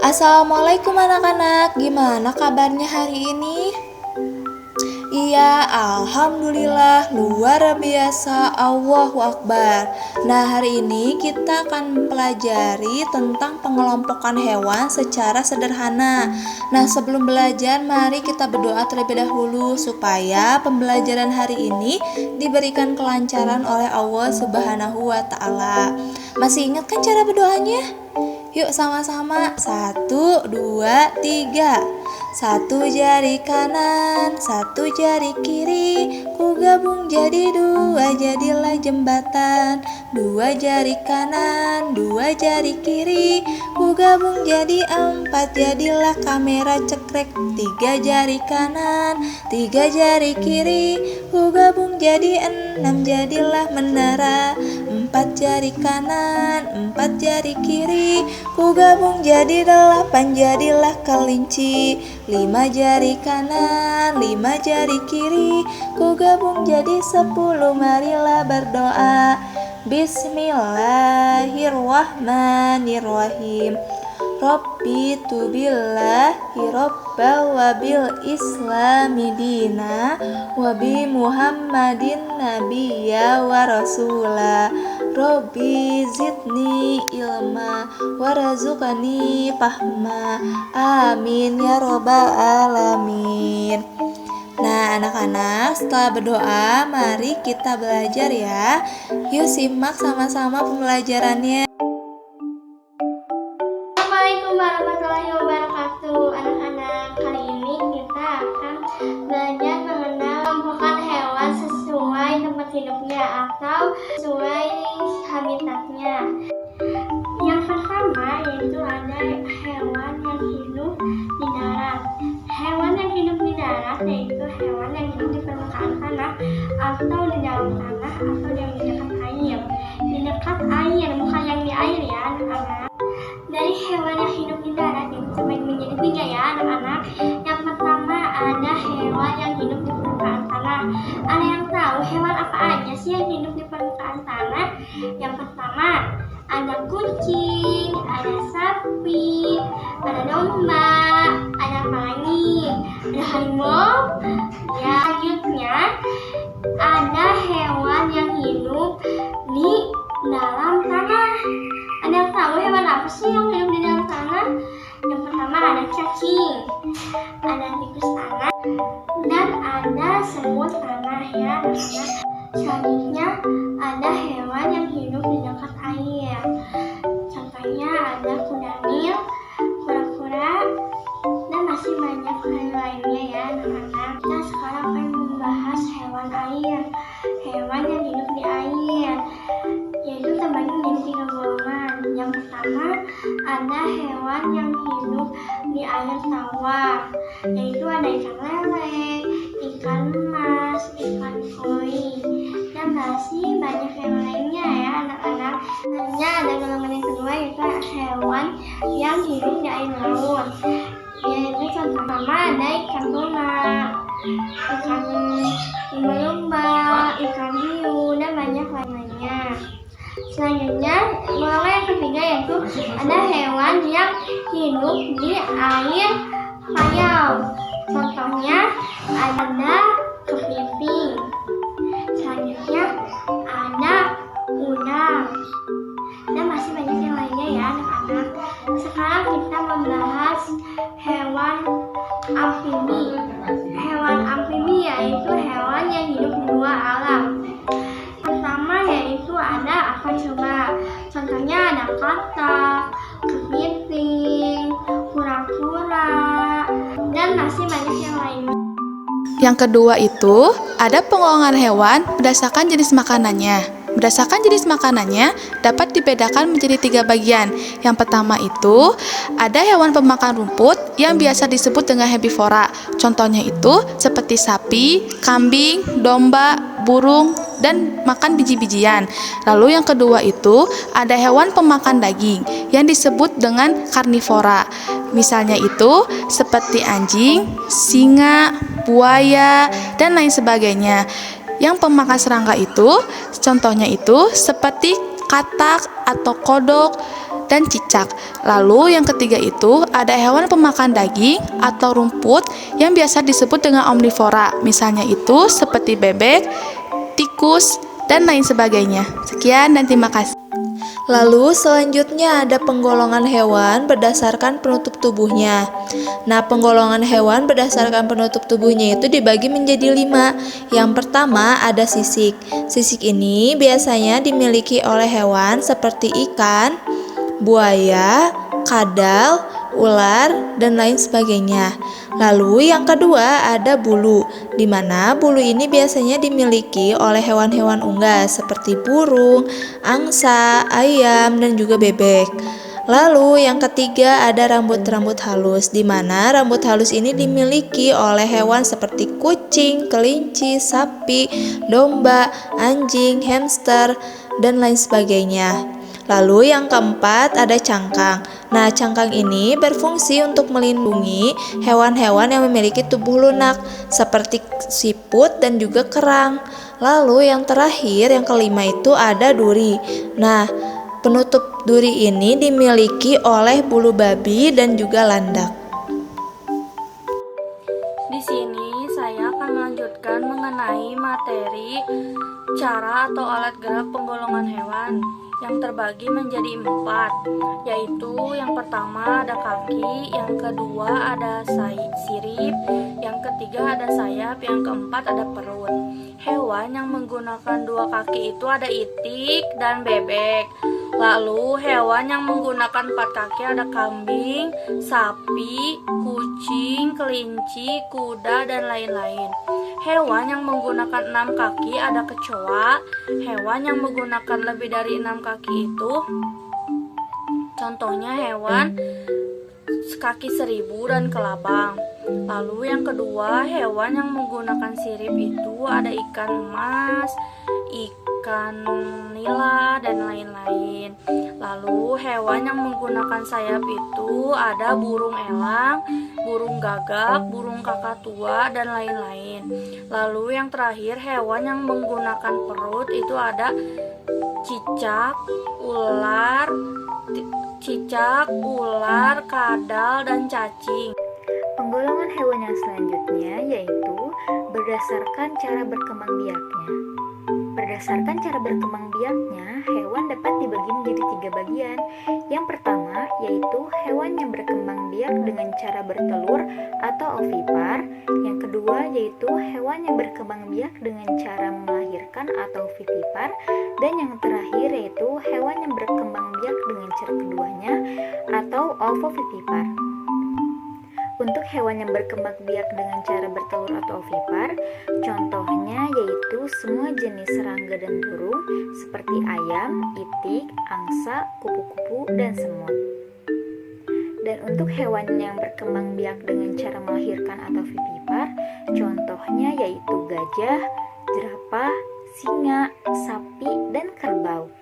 Assalamualaikum anak-anak, gimana kabarnya hari ini? Iya, alhamdulillah, luar biasa, Allahu Akbar. Nah, hari ini kita akan mempelajari tentang pengelompokan hewan secara sederhana. Nah, sebelum belajar, mari kita berdoa terlebih dahulu supaya pembelajaran hari ini diberikan kelancaran oleh Allah Subhanahu wa Ta'ala. Masih ingat kan cara berdoanya? Yuk sama-sama. 1, 2, 3. Satu jari kanan, satu jari kiri, ku gabung jadi dua, jadilah jembatan. Dua jari kanan, dua jari kiri, ku gabung jadi empat, jadilah kamera cekrek. Tiga jari kanan, tiga jari kiri, ku gabung jadi enam, jadilah menara. Empat jari kanan, empat jari kiri, ku gabung jadi delapan, jadilah kelinci. Lima jari kanan, lima jari kiri, ku gabung jadi 10, marilah berdoa. Bismillahirrahmanirrahim. Rabbi tubillahi robba wa bil islami dina wa bi muhammadin nabiyya wa rasula. Rabbi zidni ilma warazukani fahma. Amin ya robbal alamin. Nah anak-anak, setelah berdoa mari kita belajar ya. Yuk simak sama-sama pembelajarannya. Assalamualaikum warahmatullahi wabarakatuh. Anak-anak, kali ini kita akan belajar mengenal kelompokan hewan sesuai tempat hidupnya atau sesuai habitatnya. Yang pertama yaitu ada hewan yang hidup di darat. Hewan yang hidup di darat yaitu hewan yang hidup di permukaan tanah atau di dalam tanah atau yang di dekat air. Di dekat air, bukan yang di air ya anak-anak. Dari hewan yang hidup di darat itu terbagi menjadi 3 ya anak-anak. Yang pertama ada hewan yang hidup di permukaan tanah. Ada yang tahu hewan apa aja sih yang hidup di permukaan tanah? Yang pertama ada kucing, ada sapi, ada domba, ada apa lagi? Ada harimau. Ya, selanjutnya ada hewan yang hidup di dalam tanah. Ada yang tahu hewan apa sih yang hidup di dalam tanah? Yang pertama ada cacing, ada tikus tanah, dan ada semut tanah ya. Selanjutnya ada hewan yang hidup di dekat air. Contohnya ada kuda nil, kura-kura, dan masih banyak hal lainnya ya anak-anak. Kita sekarang akan membahas hewan air. Hewan yang hidup di air yaitu terbagi menjadi 3 golongan. Yang pertama ada hewan yang hidup di air tawar, yaitu ada ikan lele, ikan emas, ikan koi, dan masih banyak yang lainnya ya anak-anak. Selanjutnya ada golongan yang kedua yaitu hewan yang hidup di air laut, yaitu contoh pertama ada ikan tuna, ikan lumba-lumba, ikan hiu, dan banyak lainnya. Selanjutnya golongan yang ketiga yaitu ada hewan yang hidup di air payau. Contohnya ada kepiting. Selanjutnya ada udang, dan masih banyak yang lainnya ya anak-anak. Sekarang kita membahas hewan amfibi. Hewan amfibi yaitu hewan yang hidup di 2 alam. Pertama yaitu ada apa coba? Contohnya ada katak, kepiting, kura-kura, dan masih banyak yang lainnya. Yang kedua itu ada penggolongan hewan berdasarkan jenis makanannya. Berdasarkan jenis makanannya dapat dibedakan menjadi 3 bagian. Yang pertama itu ada hewan pemakan rumput yang biasa disebut dengan herbivora. Contohnya itu seperti sapi, kambing, domba, burung, dan makan biji-bijian. Lalu yang kedua itu ada hewan pemakan daging yang disebut dengan karnivora. Misalnya itu seperti anjing, singa, buaya, dan lain sebagainya. Yang pemakan serangga itu contohnya itu seperti katak atau kodok, dan cicak. Lalu yang ketiga itu ada hewan pemakan daging atau rumput yang biasa disebut dengan omnivora. Misalnya itu seperti bebek, tikus, dan lain sebagainya. Sekian dan terima kasih. Lalu selanjutnya ada penggolongan hewan berdasarkan penutup tubuhnya. Nah, penggolongan hewan berdasarkan penutup tubuhnya itu dibagi menjadi 5. Yang pertama ada sisik. Sisik ini biasanya dimiliki oleh hewan seperti ikan, buaya, kadal, ular, dan lain sebagainya. Lalu yang kedua ada bulu, di mana bulu ini biasanya dimiliki oleh hewan-hewan unggas seperti burung, angsa, ayam, dan juga bebek. Lalu yang ketiga ada rambut-rambut halus, di mana rambut halus ini dimiliki oleh hewan seperti kucing, kelinci, sapi, domba, anjing, hamster, dan lain sebagainya. Lalu yang keempat ada cangkang. Nah, cangkang ini berfungsi untuk melindungi hewan-hewan yang memiliki tubuh lunak seperti siput dan juga kerang. Lalu yang terakhir, yang kelima itu ada duri. Nah, penutup duri ini dimiliki oleh bulu babi dan juga landak. Di sini saya akan melanjutkan mengenai materi cara atau alat gerak penggolongan hewan yang terbagi menjadi 4, yaitu yang pertama ada kaki, yang kedua ada sirip, yang ketiga ada sayap, yang keempat ada perut. Hewan yang menggunakan 2 kaki itu ada itik dan bebek. Lalu hewan yang menggunakan 4 kaki ada kambing, sapi, kucing, kelinci, kuda, dan lain-lain. Hewan yang menggunakan 6 kaki ada kecoa. Hewan yang menggunakan lebih dari 6 kaki itu contohnya hewan kaki seribu dan kelabang. Lalu yang kedua, hewan yang menggunakan sirip itu ada ikan emas, ikan nila, dan lain-lain. Lalu hewan yang menggunakan sayap itu ada burung elang, burung gagak, burung kakatua, dan lain-lain. Lalu yang terakhir, hewan yang menggunakan perut itu ada cicak, ular, kadal, dan cacing. Penggolongan hewan yang selanjutnya yaitu berdasarkan cara berkembang biaknya. Berdasarkan cara berkembang biaknya, hewan dapat dibagi menjadi 3 bagian. Yang pertama yaitu hewan yang berkembang biak dengan cara bertelur atau ovipar. Yang kedua yaitu hewan yang berkembang biak dengan cara melahirkan atau vivipar. Dan yang terakhir yaitu hewan yang berkembang biak dengan cara keduanya atau ovovivipar. Untuk hewan yang berkembang biak dengan cara bertelur atau ovipar, contohnya yaitu semua jenis serangga dan burung seperti ayam, itik, angsa, kupu-kupu, dan semut. Dan untuk hewan yang berkembang biak dengan cara melahirkan atau vivipar, contohnya yaitu gajah, jerapah, singa, sapi, dan kerbau.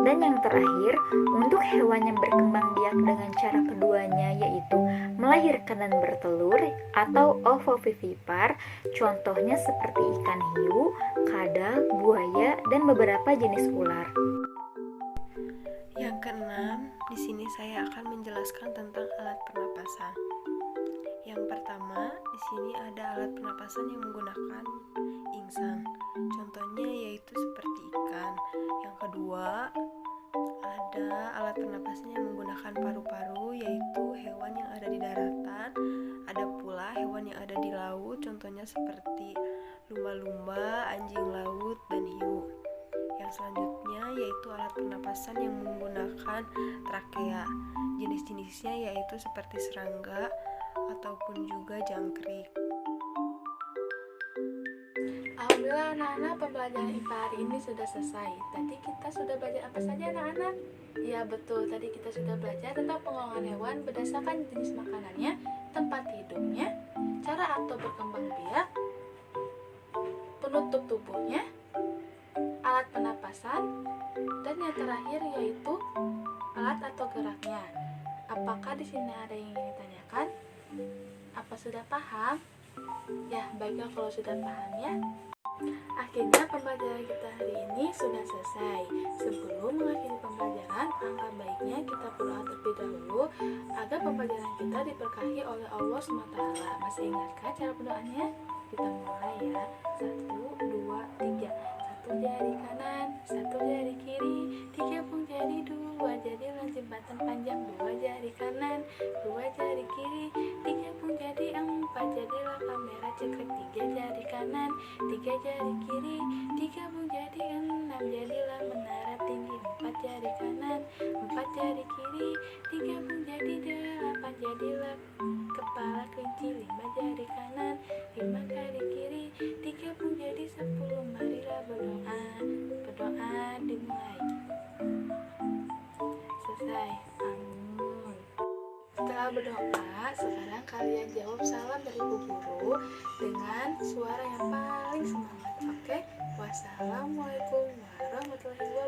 Dan yang terakhir, untuk hewan yang berkembang biak dengan cara keduanya yaitu melahirkan dan bertelur atau ovovivipar, contohnya seperti ikan hiu, kadal, buaya, dan beberapa jenis ular. Yang keenam, di sini saya akan menjelaskan tentang alat pernapasan. Yang pertama, di sini ada alat pernapasan yang menggunakan insang. Contohnya yaitu seperti ikan. Yang kedua, ada alat pernapasan yang menggunakan paru-paru, yaitu hewan yang ada di daratan. Ada pula hewan yang ada di laut, contohnya seperti lumba-lumba, anjing laut, dan hiu. Yang selanjutnya yaitu alat pernapasan yang menggunakan trakea. Jenis-jenisnya yaitu seperti serangga ataupun juga jangkrik. Alhamdulillah anak-anak, pembelajaran IPA hari ini sudah selesai. Tadi kita sudah belajar apa saja anak-anak? Ya betul, tadi kita sudah belajar tentang penggolongan hewan berdasarkan jenis makanannya, tempat hidupnya, cara atau berkembang biak, penutup tubuhnya, alat penapasan, dan yang terakhir yaitu alat atau geraknya. Apakah di sini ada yang ingin ditanyakan? Apa sudah paham? Ya, baiklah kalau sudah paham ya. Akhirnya pembelajaran kita hari ini sudah selesai. Sebelum mengakhiri pembelajaran, Alangkah baiknya kita berdoa terlebih dahulu agar pembelajaran kita diberkahi oleh Allah SWT. Masih ingatkah cara berdoanya? Kita mulai ya. 1, 2, 3. 1 jari kanan, 1 jari kiri, 3 pun jari 2, jadilah jembatan panjang. 2 jari kanan, 2 jari kiri, 3 pun jadi 4, jadilah kamera cekrek. 3 jari kanan, 3 jari kiri, 3 pun jadi 6, jadilah menara tinggi. 4 jari kanan, 4 jari kiri, 3 pun jadi 8, jadilah kepala kelinci. 5 jari kanan, 5 jari kiri, 3 pun jadi 10. Marilah berdoa, berdoa dimulai. Selesai. Amin. Setelah berdoa, sekarang kalian jawab salam dari Bu Guru dengan suara yang paling semangat. Oke? Wassalamualaikum warahmatullahi wabarakatuh.